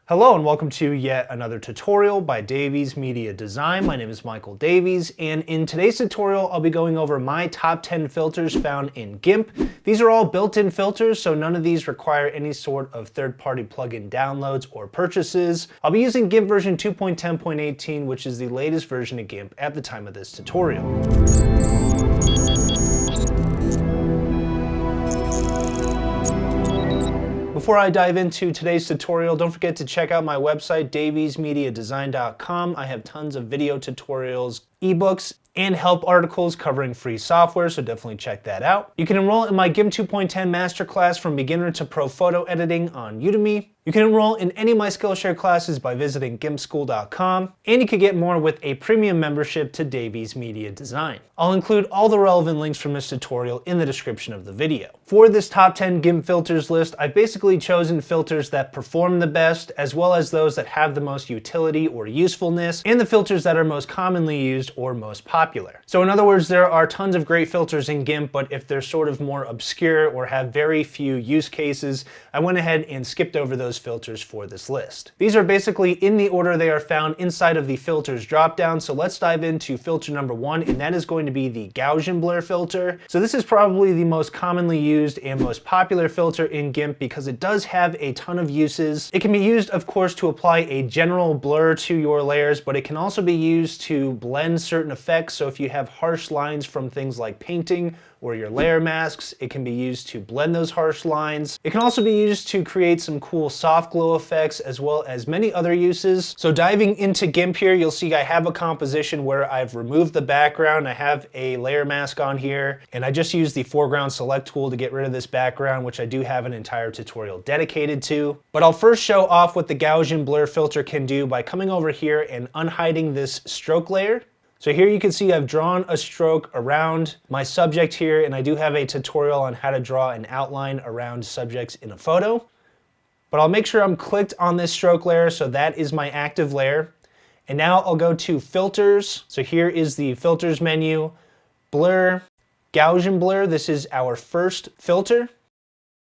Hello and welcome to yet another tutorial by Davies Media Design. My name is Michael Davies, and in today's tutorial I'll be going over my top 10 filters found in GIMP. These are all built-in filters, so none of these require any sort of third-party plugin downloads or purchases. I'll be using GIMP version 2.10.18, which is the latest version of GIMP at the time of this tutorial. Before I dive into today's tutorial, don't forget to check out my website, daviesmediadesign.com. I have tons of video tutorials, ebooks, and help articles covering free software, so definitely check that out. You can enroll in my GIMP 2.10 Masterclass from beginner to pro photo editing on Udemy. You can enroll in any of my Skillshare classes by visiting gimpschool.com, and you can get more with a premium membership to Davies Media Design. I'll include all the relevant links from this tutorial in the description of the video. For this top 10 GIMP filters list, I've basically chosen filters that perform the best, as well as those that have the most utility or usefulness, and the filters that are most commonly used or most popular. So in other words, there are tons of great filters in GIMP, but if they're sort of more obscure or have very few use cases, I went ahead and skipped over those filters for this list. These are basically in the order they are found inside of the filters dropdown, so let's dive into filter number 1, and that is going to be the Gaussian Blur filter. So this is probably the most commonly used and most popular filter in GIMP because it does have a ton of uses. It can be used, of course, to apply a general blur to your layers, but it can also be used to blend certain effects. So if you have harsh lines from things like painting or your layer masks, it can be used to blend those harsh lines. It can also be used to create some cool soft glow effects, as well as many other uses. So diving into GIMP here, you'll see I have a composition where I've removed the background. I have a layer mask on here, and I just used the foreground select tool to get rid of this background, which I do have an entire tutorial dedicated to. But I'll first show off what the Gaussian Blur filter can do by coming over here and unhiding this stroke layer. So here you can see I've drawn a stroke around my subject here, and I do have a tutorial on how to draw an outline around subjects in a photo. But I'll make sure I'm clicked on this stroke layer, so that is my active layer. And now I'll go to Filters. So here is the Filters menu, Blur, Gaussian Blur. This is our first filter.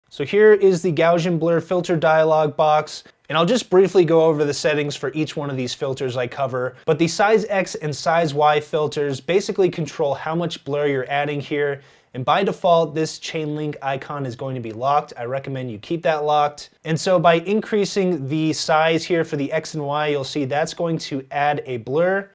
So here is the Gaussian Blur filter dialog box. And I'll just briefly go over the settings for each one of these filters I cover. But the size X and size Y filters basically control how much blur you're adding here. And by default, this chain link icon is going to be locked. I recommend you keep that locked. And so by increasing the size here for the X and Y, you'll see that's going to add a blur.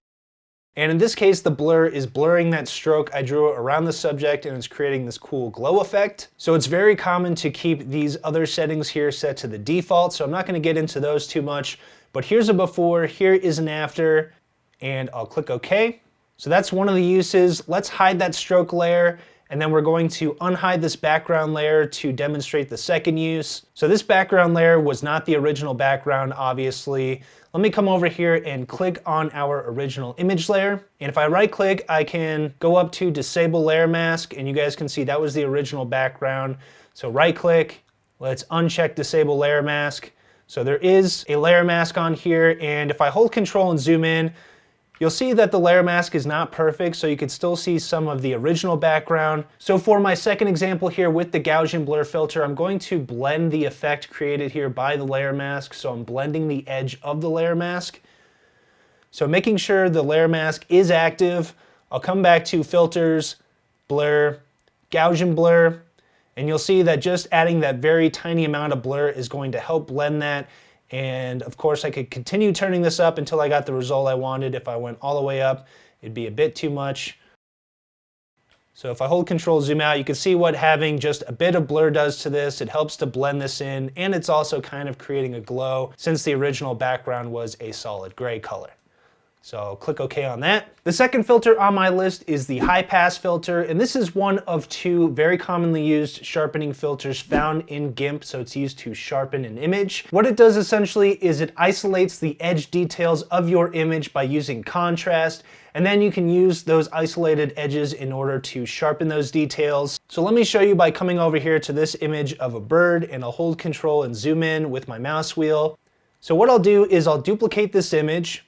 And in this case, the blur is blurring that stroke I drew around the subject, and it's creating this cool glow effect. So it's very common to keep these other settings here set to the default, so I'm not gonna get into those too much, but here's a before, here is an after, and I'll click OK. So that's one of the uses. Let's hide that stroke layer, and then we're going to unhide this background layer to demonstrate the second use. So this background layer was not the original background, obviously. Let me come over here and click on our original image layer. And if I right click, I can go up to Disable Layer Mask, and you guys can see that was the original background. So right click, let's uncheck Disable Layer Mask. So there is a layer mask on here, and if I hold Control and zoom in, you'll see that the layer mask is not perfect, so you can still see some of the original background. So for my second example here with the Gaussian Blur filter, I'm going to blend the effect created here by the layer mask. So I'm blending the edge of the layer mask. So making sure the layer mask is active, I'll come back to Filters, Blur, Gaussian Blur, and you'll see that just adding that very tiny amount of blur is going to help blend that. And of course I could continue turning this up until I got the result I wanted. If I went all the way up, it'd be a bit too much. So if I hold Control, zoom out, you can see what having just a bit of blur does to this. It helps to blend this in, and it's also kind of creating a glow since the original background was a solid gray color. So I'll click OK on that. The second filter on my list is the high pass filter, and this is one of two very commonly used sharpening filters found in GIMP, so it's used to sharpen an image. What it does essentially is it isolates the edge details of your image by using contrast, and then you can use those isolated edges in order to sharpen those details. So let me show you by coming over here to this image of a bird, and I'll hold Control and zoom in with my mouse wheel. So what I'll do is I'll duplicate this image,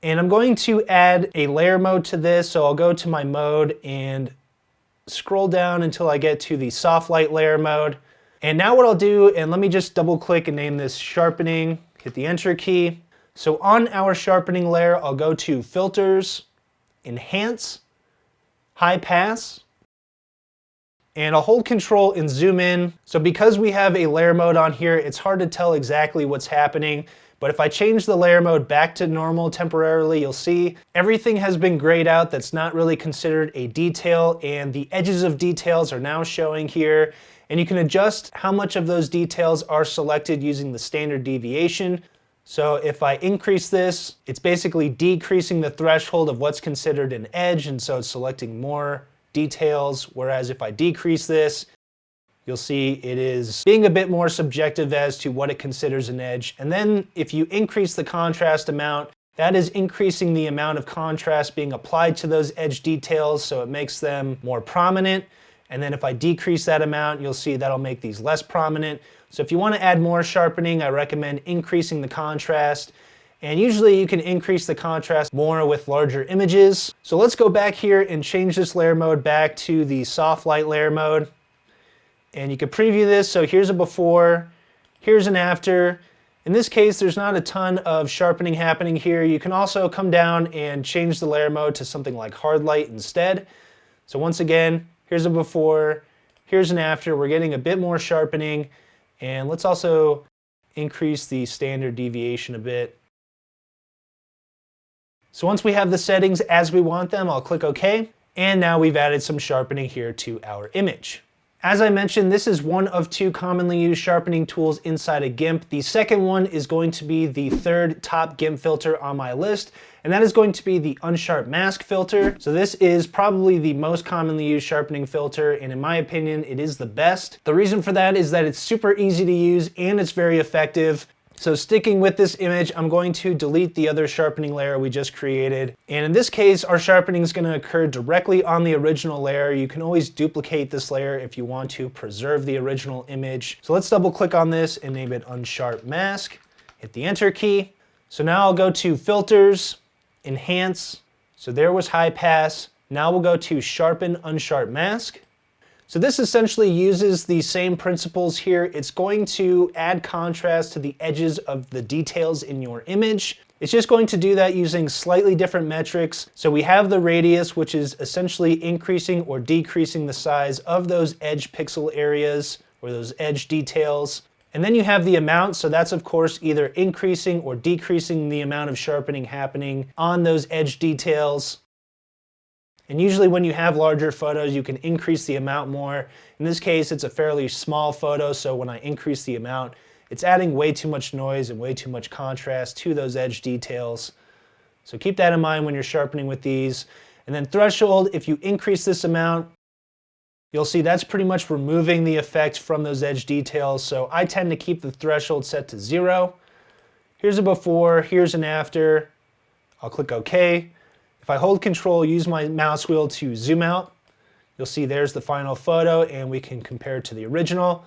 and I'm going to add a layer mode to this. So I'll go to my mode and scroll down until I get to the soft light layer mode. And now what I'll do, and let me just double click and name this sharpening. hit the Enter key. So on our sharpening layer, I'll go to Filters, Enhance, High Pass, and I'll hold Control and zoom in. So because we have a layer mode on here, it's hard to tell exactly what's happening. But if I change the layer mode back to normal temporarily, you'll see everything has been grayed out that's not really considered a detail, and the edges of details are now showing here. And you can adjust how much of those details are selected using the standard deviation. So if I increase this, it's basically decreasing the threshold of what's considered an edge, and so it's selecting more details. Whereas if I decrease this, you'll see it is being a bit more subjective as to what it considers an edge. And then if you increase the contrast amount, that is increasing the amount of contrast being applied to those edge details, so it makes them more prominent. And then if I decrease that amount, you'll see that'll make these less prominent. So if you want to add more sharpening, I recommend increasing the contrast. And usually you can increase the contrast more with larger images. So let's go back here and change this layer mode back to the soft light layer mode. And you can preview this. So here's a before, here's an after. In this case, there's not a ton of sharpening happening here. You can also come down and change the layer mode to something like hard light instead. So once again, here's a before, here's an after. We're getting a bit more sharpening. And let's also increase the standard deviation a bit. So once we have the settings as we want them, I'll click OK. And now we've added some sharpening here to our image. As I mentioned, this is one of two commonly used sharpening tools inside of GIMP. The second one is going to be the third top GIMP filter on my list, and that is going to be the Unsharp Mask filter. So this is probably the most commonly used sharpening filter, and in my opinion, it is the best. The reason for that is that it's super easy to use and it's very effective. So sticking with this image, I'm going to delete the other sharpening layer we just created. And in this case, our sharpening is going to occur directly on the original layer. You can always duplicate this layer if you want to preserve the original image. So let's double click on this and name it Unsharp Mask. Hit the Enter key. So now I'll go to Filters, Enhance. So there was High Pass. Now we'll go to Sharpen Unsharp Mask. So this essentially uses the same principles here. It's going to add contrast to the edges of the details in your image. It's just going to do that using slightly different metrics. So we have the radius, which is essentially increasing or decreasing the size of those edge pixel areas or those edge details. And then you have the amount, so that's of course either increasing or decreasing the amount of sharpening happening on those edge details. And usually when you have larger photos, you can increase the amount more. In this case, it's a fairly small photo, so when I increase the amount, it's adding way too much noise and way too much contrast to those edge details. So keep that in mind when you're sharpening with these. And then threshold, if you increase this amount, you'll see that's pretty much removing the effect from those edge details. So I tend to keep the threshold set to 0. Here's a before, here's an after. I'll click OK. If I hold Control, use my mouse wheel to zoom out, you'll see there's the final photo and we can compare it to the original.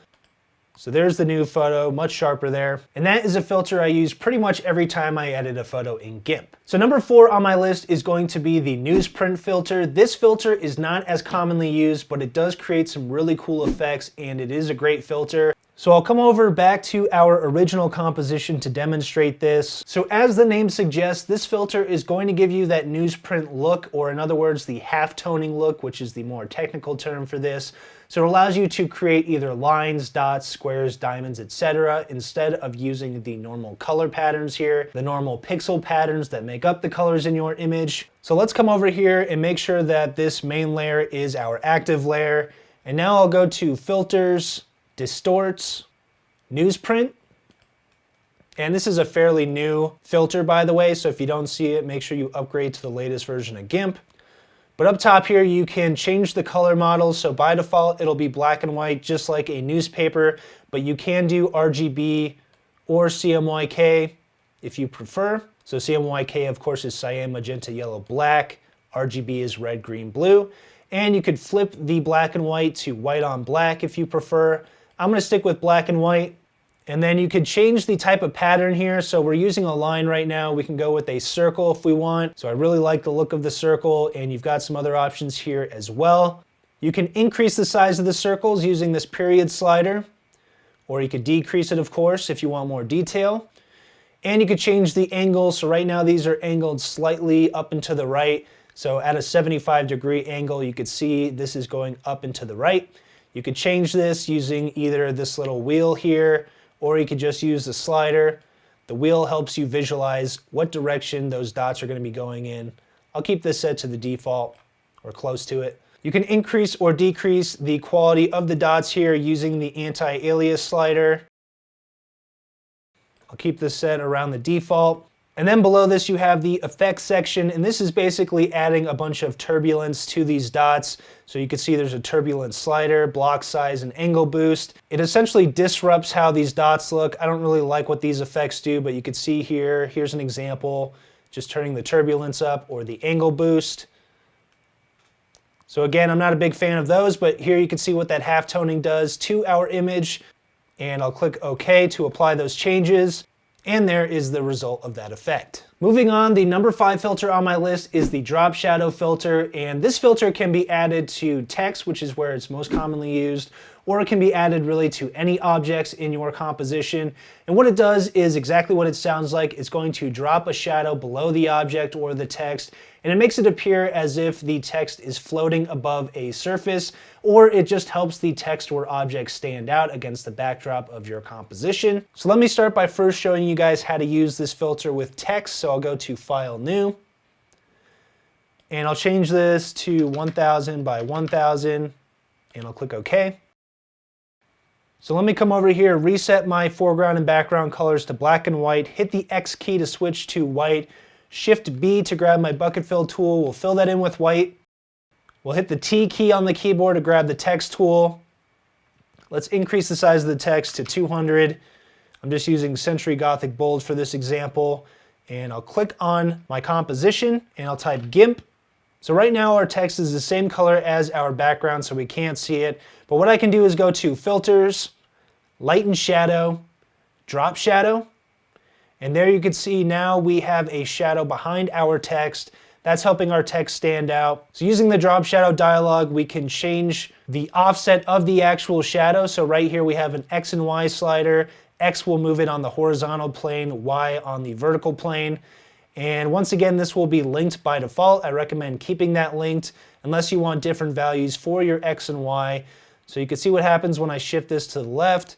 So there's the new photo, much sharper there. And that is a filter I use pretty much every time I edit a photo in GIMP. So number 4 on my list is going to be the Newsprint filter. This filter is not as commonly used, but it does create some really cool effects and it is a great filter. So I'll come over back to our original composition to demonstrate this. So as the name suggests, this filter is going to give you that newsprint look, or in other words, the half-toning look, which is the more technical term for this. So it allows you to create either lines, dots, squares, diamonds, etc. instead of using the normal color patterns here, the normal pixel patterns that make up the colors in your image. So let's come over here and make sure that this main layer is our active layer. And now I'll go to Filters, Distorts, Newsprint. And this is a fairly new filter, by the way, so if you don't see it, make sure you upgrade to the latest version of GIMP. But up top here, you can change the color model. So by default, it'll be black and white, just like a newspaper, but you can do RGB or CMYK if you prefer. So CMYK, of course, is cyan, magenta, yellow, black. RGB is red, green, blue. And you could flip the black and white to white on black if you prefer. I'm going to stick with black and white. And then you could change the type of pattern here. So we're using a line right now. We can go with a circle if we want. So I really like the look of the circle, and you've got some other options here as well. You can increase the size of the circles using this period slider, or you could decrease it, of course, if you want more detail. And you could change the angle. So right now these are angled slightly up and to the right. So at a 75-degree angle, you could see this is going up and to the right. You could change this using either this little wheel here, or you could just use the slider. The wheel helps you visualize what direction those dots are going to be going in. I'll keep this set to the default or close to it. You can increase or decrease the quality of the dots here using the anti-alias slider. I'll keep this set around the default. And then below this you have the effects section, and this is basically adding a bunch of turbulence to these dots. So you can see there's a turbulence slider, block size, and angle boost. It essentially disrupts how these dots look. I don't really like what these effects do, but you can see here, here's an example, just turning the turbulence up or the angle boost. So again, I'm not a big fan of those, but here you can see what that halftoning does to our image. And I'll click OK to apply those changes. And there is the result of that effect. Moving on, the number 5 filter on my list is the drop shadow filter, and this filter can be added to text, which is where it's most commonly used, or it can be added really to any objects in your composition. And what it does is exactly what it sounds like. It's going to drop a shadow below the object or the text, and it makes it appear as if the text is floating above a surface, or it just helps the text or object stand out against the backdrop of your composition. So let me start by first showing you guys how to use this filter with text. So I'll go to File, New, and I'll change this to 1000 by 1000, and I'll click OK. So let me come over here, reset my foreground and background colors to black and white, hit the X key to switch to white, Shift B to grab my bucket fill tool, we'll fill that in with white. We'll hit the T key on the keyboard to grab the text tool. Let's increase the size of the text to 200. I'm just using Century Gothic Bold for this example. And I'll click on my composition and I'll type GIMP. So right now our text is the same color as our background, so we can't see it. But what I can do is go to Filters, Light and Shadow, Drop Shadow. And there you can see now we have a shadow behind our text. That's helping our text stand out. So using the drop shadow dialog, we can change the offset of the actual shadow. So right here we have an X and Y slider. X will move it on the horizontal plane, Y on the vertical plane. And once again, this will be linked by default. I recommend keeping that linked unless you want different values for your X and Y. So you can see what happens when I shift this to the left.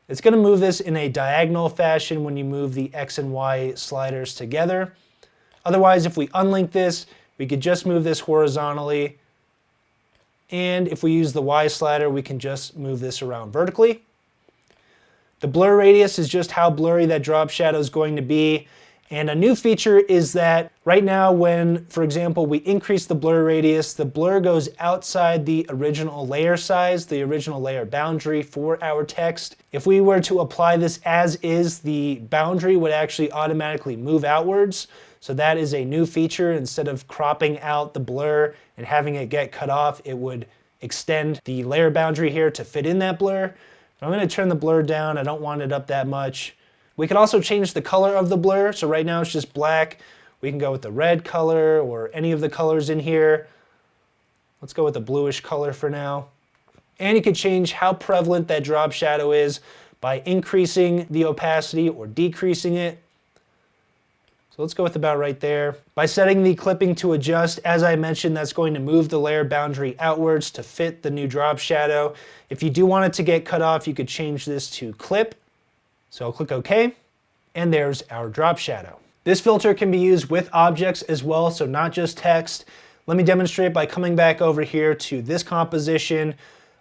It's going to move this in a diagonal fashion when you move the X and Y sliders together. Otherwise, if we unlink this, we could just move this horizontally. And if we use the Y slider, we can just move this around vertically. The blur radius is just how blurry that drop shadow is going to be. And a new feature is that right now when, for example, we increase the blur radius, the blur goes outside the original layer size, the original layer boundary for our text. If we were to apply this as is, the boundary would actually automatically move outwards. So that is a new feature. Instead of cropping out the blur and having it get cut off, it would extend the layer boundary here to fit in that blur. I'm going to turn the blur down. I don't want it up that much. We can also change the color of the blur. So right now it's just black. We can go with the red color or any of the colors in here. Let's go with a bluish color for now. And you can change how prevalent that drop shadow is by increasing the opacity or decreasing it. So let's go with about right there. By setting the clipping to adjust, as I mentioned, that's going to move the layer boundary outwards to fit the new drop shadow. If you do want it to get cut off, you could change this to clip. So I'll click OK, and there's our drop shadow. This filter can be used with objects as well, so not just text. Let me demonstrate by coming back over here to this composition.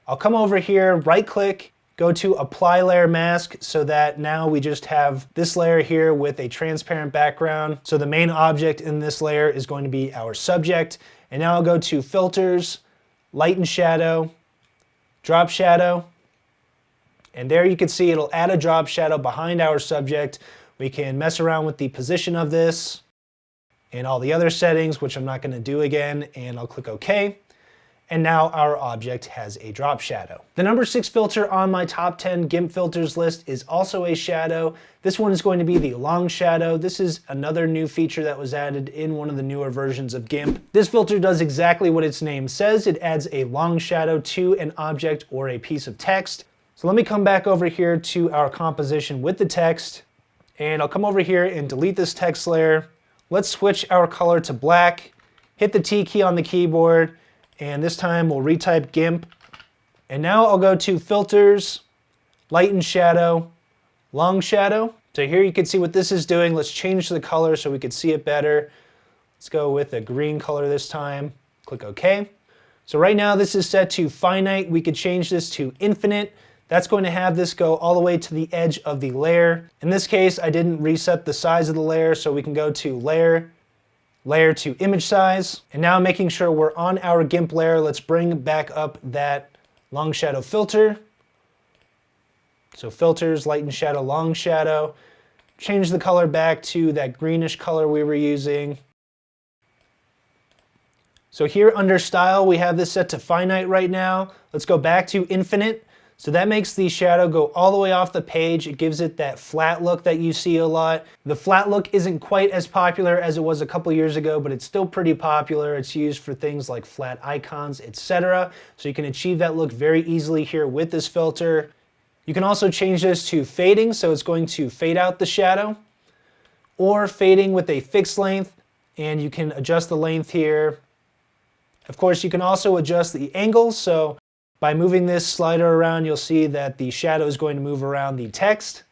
I'll come over here, right click, go to Apply Layer Mask, so that now we just have this layer here with a transparent background. So the main object in this layer is going to be our subject. And now I'll go to Filters, Light and Shadow, Drop Shadow. And there you can see it'll add a drop shadow behind our subject. We can mess around with the position of this and all the other settings, which I'm not going to do again, and I'll click OK. And now our object has a drop shadow. The number 6 filter on my top 10 GIMP filters list is also a shadow. This one is going to be the long shadow. This is another new feature that was added in one of the newer versions of GIMP. This filter does exactly what its name says. It adds a long shadow to an object or a piece of text. So let me come back over here to our composition with the text. And I'll come over here and delete this text layer. Let's switch our color to black, hit the T key on the keyboard, and this time we'll retype GIMP. And now I'll go to Filters, Light and Shadow, Long Shadow. So here you can see what this is doing. Let's change the color so we can see it better. Let's go with a green color this time. Click OK. So right now this is set to finite. We could change this to infinite. That's going to have this go all the way to the edge of the layer. In this case, I didn't reset the size of the layer, so we can go to Layer, Layer to Image Size. And now making sure we're on our GIMP layer, let's bring back up that Long Shadow filter. So Filters, Light and Shadow, Long Shadow. Change the color back to that greenish color we were using. So here under Style, we have this set to finite right now. Let's go back to infinite. So that makes the shadow go all the way off the page. It gives it that flat look that you see a lot. The flat look isn't quite as popular as it was a couple years ago, but it's still pretty popular. It's used for things like flat icons, etc. So you can achieve that look very easily here with this filter. You can also change this to fading, so it's going to fade out the shadow, or fading with a fixed length, and you can adjust the length here. Of course, you can also adjust the angle, so by moving this slider around, you'll see that the shadow is going to move around the text.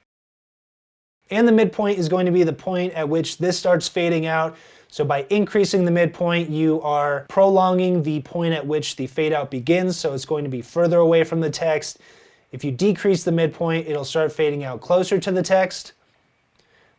And the midpoint is going to be the point at which this starts fading out. So by increasing the midpoint, you are prolonging the point at which the fade out begins, so it's going to be further away from the text. If you decrease the midpoint, it'll start fading out closer to the text.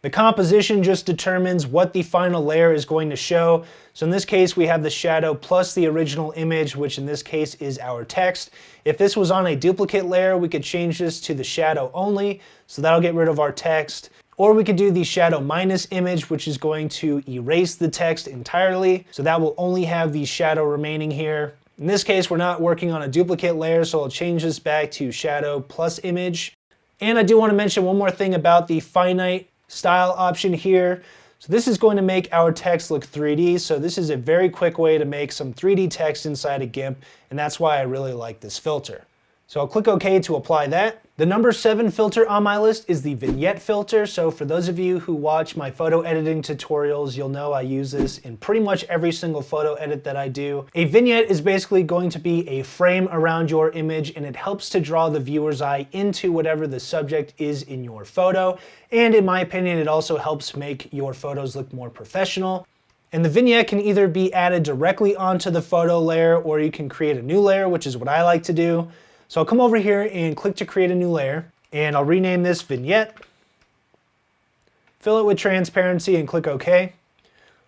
The composition just determines what the final layer is going to show. So in this case, we have the shadow plus the original image, which in this case is our text. If this was on a duplicate layer, we could change this to the shadow only, so that'll get rid of our text. Or we could do the shadow minus image, which is going to erase the text entirely. So that will only have the shadow remaining here. In this case, we're not working on a duplicate layer, so I'll change this back to shadow plus image. And I do want to mention one more thing about the finite style option here. So this is going to make our text look 3D. So this is a very quick way to make some 3D text inside of GIMP, and that's why I really like this filter. So I'll click OK to apply that. The number 7 filter on my list is the Vignette filter. So for those of you who watch my photo editing tutorials, you'll know I use this in pretty much every single photo edit that I do. A vignette is basically going to be a frame around your image, and it helps to draw the viewer's eye into whatever the subject is in your photo. And in my opinion, it also helps make your photos look more professional. And the vignette can either be added directly onto the photo layer, or you can create a new layer, which is what I like to do. So I'll come over here and click to create a new layer, and I'll rename this Vignette, fill it with transparency, and click OK.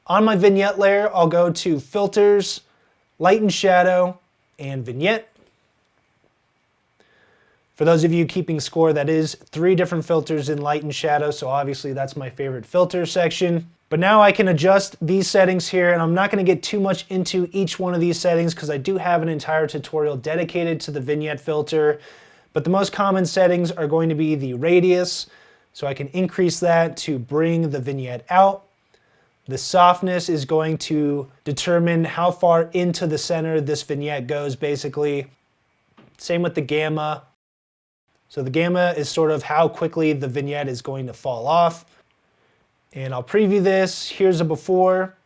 On my Vignette layer, I'll go to Filters, Light and Shadow, and Vignette. For those of you keeping score, that is 3 different filters in Light and Shadow, so obviously that's my favorite filter section. But now I can adjust these settings here, and I'm not going to get too much into each one of these settings because I do have an entire tutorial dedicated to the Vignette filter. But the most common settings are going to be the radius, so I can increase that to bring the vignette out. The softness is going to determine how far into the center this vignette goes, basically. Same with the gamma. So the gamma is sort of how quickly the vignette is going to fall off. And I'll preview this. Here's a before,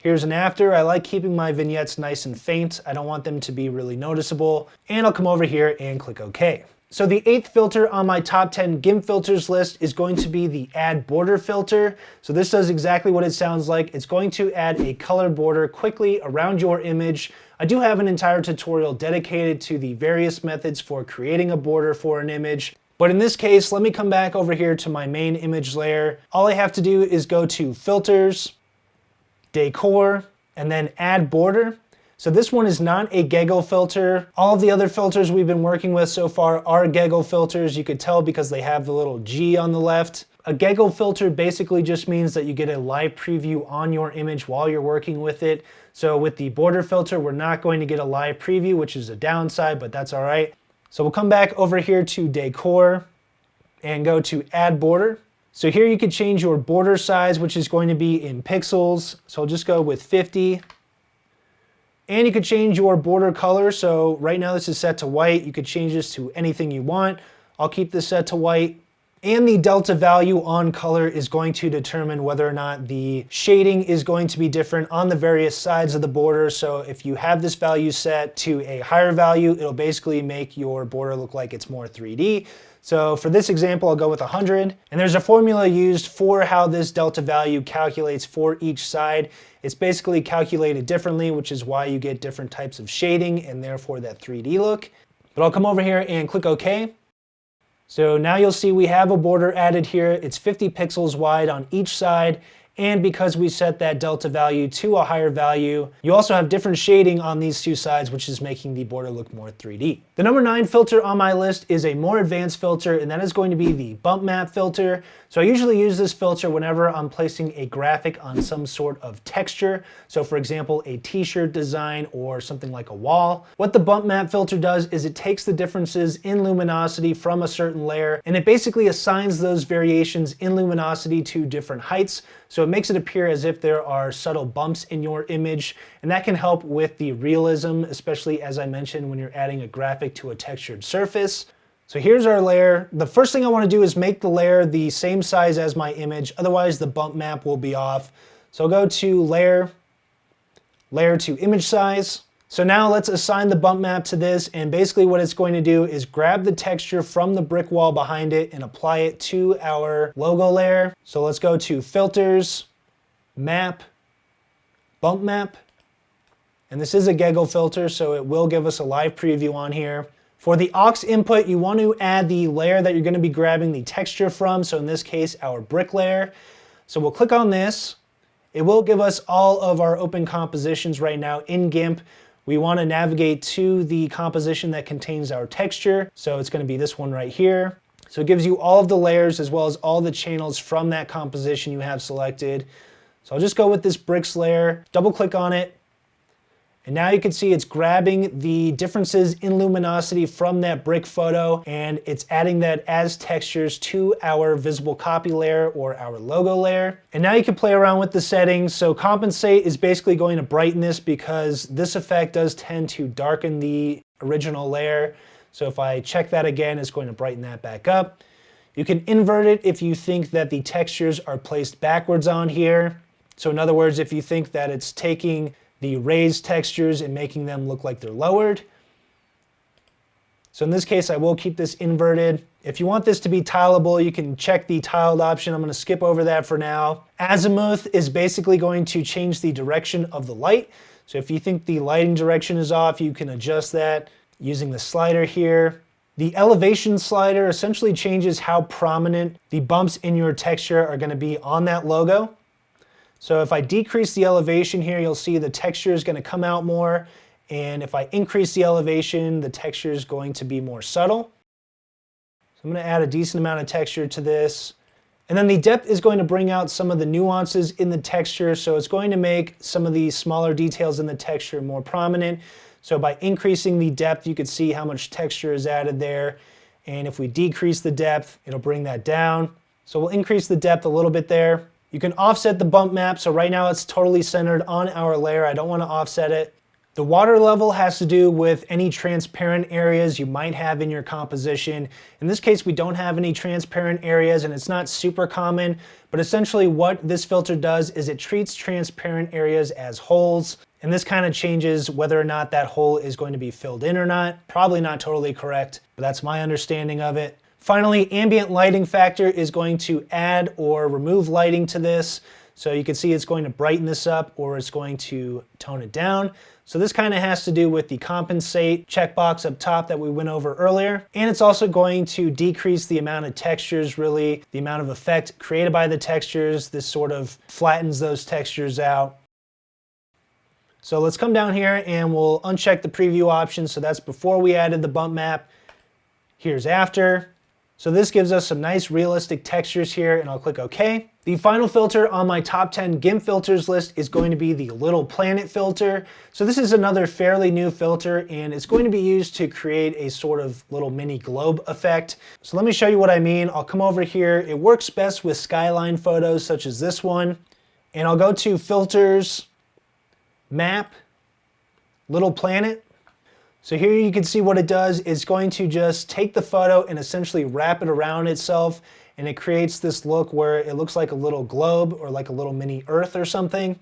here's an after. I like keeping my vignettes nice and faint. I don't want them to be really noticeable. And I'll come over here and click OK. So the 8th filter on my top 10 GIMP filters list is going to be the Add Border filter. So this does exactly what it sounds like. It's going to add a color border quickly around your image. I do have an entire tutorial dedicated to the various methods for creating a border for an image. But in this case, let me come back over here to my main image layer. All I have to do is go to Filters, Decor, and then Add Border. So this one is not a gaggle filter. All of the other filters we've been working with so far are gaggle filters. You could tell because they have the little G on the left. A gaggle filter basically just means that you get a live preview on your image while you're working with it. So with the border filter, we're not going to get a live preview, which is a downside, but that's all right. So we'll come back over here to Decor and go to Add Border. So here you could change your border size, which is going to be in pixels. So I'll just go with 50. And you could change your border color. So right now this is set to white. You could change this to anything you want. I'll keep this set to white. And the delta value on color is going to determine whether or not the shading is going to be different on the various sides of the border. So if you have this value set to a higher value, it'll basically make your border look like it's more 3D. So for this example, I'll go with 100. And there's a formula used for how this delta value calculates for each side. It's basically calculated differently, which is why you get different types of shading and therefore that 3D look. But I'll come over here and click OK. So now you'll see we have a border added here. It's 50 pixels wide on each side. And because we set that delta value to a higher value, you also have different shading on these two sides, which is making the border look more 3D. The number 9 filter on my list is a more advanced filter, and that is going to be the bump map filter. So I usually use this filter whenever I'm placing a graphic on some sort of texture. So for example, a t-shirt design or something like a wall. What the bump map filter does is it takes the differences in luminosity from a certain layer, and it basically assigns those variations in luminosity to different heights. So it makes it appear as if there are subtle bumps in your image, and that can help with the realism, especially as I mentioned, when you're adding a graphic to a textured surface. So here's our layer. The first thing I want to do is make the layer the same size as my image, otherwise the bump map will be off. So I'll go to Layer, Layer to Image Size. So now let's assign the bump map to this, and basically what it's going to do is grab the texture from the brick wall behind it and apply it to our logo layer. So let's go to Filters, Map, Bump Map, and this is a gaggle filter, so it will give us a live preview on here. For the aux input, you want to add the layer that you're going to be grabbing the texture from, so in this case, our brick layer. So we'll click on this. It will give us all of our open compositions right now in GIMP. We want to navigate to the composition that contains our texture. So it's going to be this one right here. So it gives you all of the layers as well as all the channels from that composition you have selected. So I'll just go with this bricks layer, double click on it. And now you can see it's grabbing the differences in luminosity from that brick photo, and it's adding that as textures to our visible copy layer or our logo layer. And now you can play around with the settings. So compensate is basically going to brighten this because this effect does tend to darken the original layer. So if I check that again, it's going to brighten that back up. You can invert it if you think that the textures are placed backwards on here. So in other words, if you think that it's taking the raised textures and making them look like they're lowered. So in this case, I will keep this inverted. If you want this to be tileable, you can check the tiled option. I'm going to skip over that for now. Azimuth is basically going to change the direction of the light. So if you think the lighting direction is off, you can adjust that using the slider here. The elevation slider essentially changes how prominent the bumps in your texture are going to be on that logo. So if I decrease the elevation here, you'll see the texture is going to come out more. And if I increase the elevation, the texture is going to be more subtle. So I'm going to add a decent amount of texture to this. And then the depth is going to bring out some of the nuances in the texture. So it's going to make some of the smaller details in the texture more prominent. So by increasing the depth, you can see how much texture is added there. And if we decrease the depth, it'll bring that down. So we'll increase the depth a little bit there. You can offset the bump map, so right now it's totally centered on our layer. I don't want to offset it. The water level has to do with any transparent areas you might have in your composition. In this case, we don't have any transparent areas, and it's not super common, but essentially what this filter does is it treats transparent areas as holes, and this kind of changes whether or not that hole is going to be filled in or not. Probably not totally correct, but that's my understanding of it. Finally, ambient lighting factor is going to add or remove lighting to this. So you can see it's going to brighten this up or it's going to tone it down. So this kind of has to do with the compensate checkbox up top that we went over earlier. And it's also going to decrease the amount of textures, really, the amount of effect created by the textures. This sort of flattens those textures out. So let's come down here and we'll uncheck the preview option. So that's before we added the bump map. Here's after. So this gives us some nice realistic textures here, and I'll click OK. The final filter on my top 10 GIMP filters list is going to be the Little Planet filter. So this is another fairly new filter, and it's going to be used to create a sort of little mini globe effect. So let me show you what I mean. I'll come over here. It works best with skyline photos such as this one, and I'll go to Filters, Map, Little Planet. So here you can see what it does. It's going to just take the photo and essentially wrap it around itself, and it creates this look where it looks like a little globe or like a little mini Earth or something.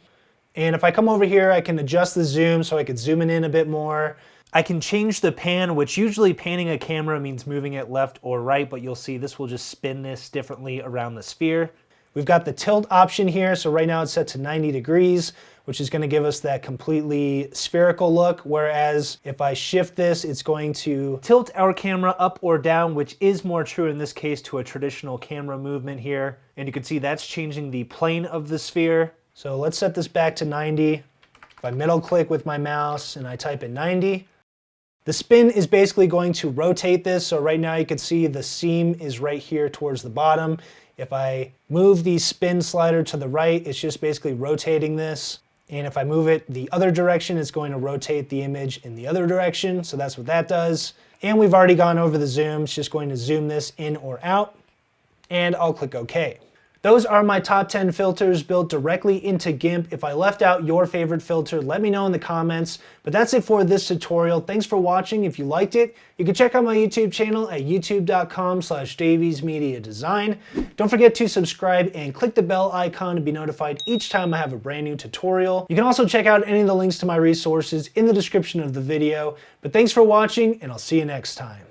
And if I come over here, I can adjust the zoom so I could zoom it in a bit more. I can change the pan, which usually panning a camera means moving it left or right, but you'll see this will just spin this differently around the sphere. We've got the tilt option here, so right now it's set to 90 degrees, which is going to give us that completely spherical look, whereas if I shift this, it's going to tilt our camera up or down, which is more true in this case to a traditional camera movement here. And you can see that's changing the plane of the sphere. So let's set this back to 90. If I middle click with my mouse and I type in 90, the spin is basically going to rotate this. So right now you can see the seam is right here towards the bottom. If I move the spin slider to the right, it's just basically rotating this. And if I move it the other direction, it's going to rotate the image in the other direction. So that's what that does. And we've already gone over the zoom. It's just going to zoom this in or out. And I'll click OK. Those are my top 10 filters built directly into GIMP. If I left out your favorite filter, let me know in the comments. But that's it for this tutorial. Thanks for watching. If you liked it, you can check out my YouTube channel at youtube.com/daviesmediadesign. Don't forget to subscribe and click the bell icon to be notified each time I have a brand new tutorial. You can also check out any of the links to my resources in the description of the video. But thanks for watching, and I'll see you next time.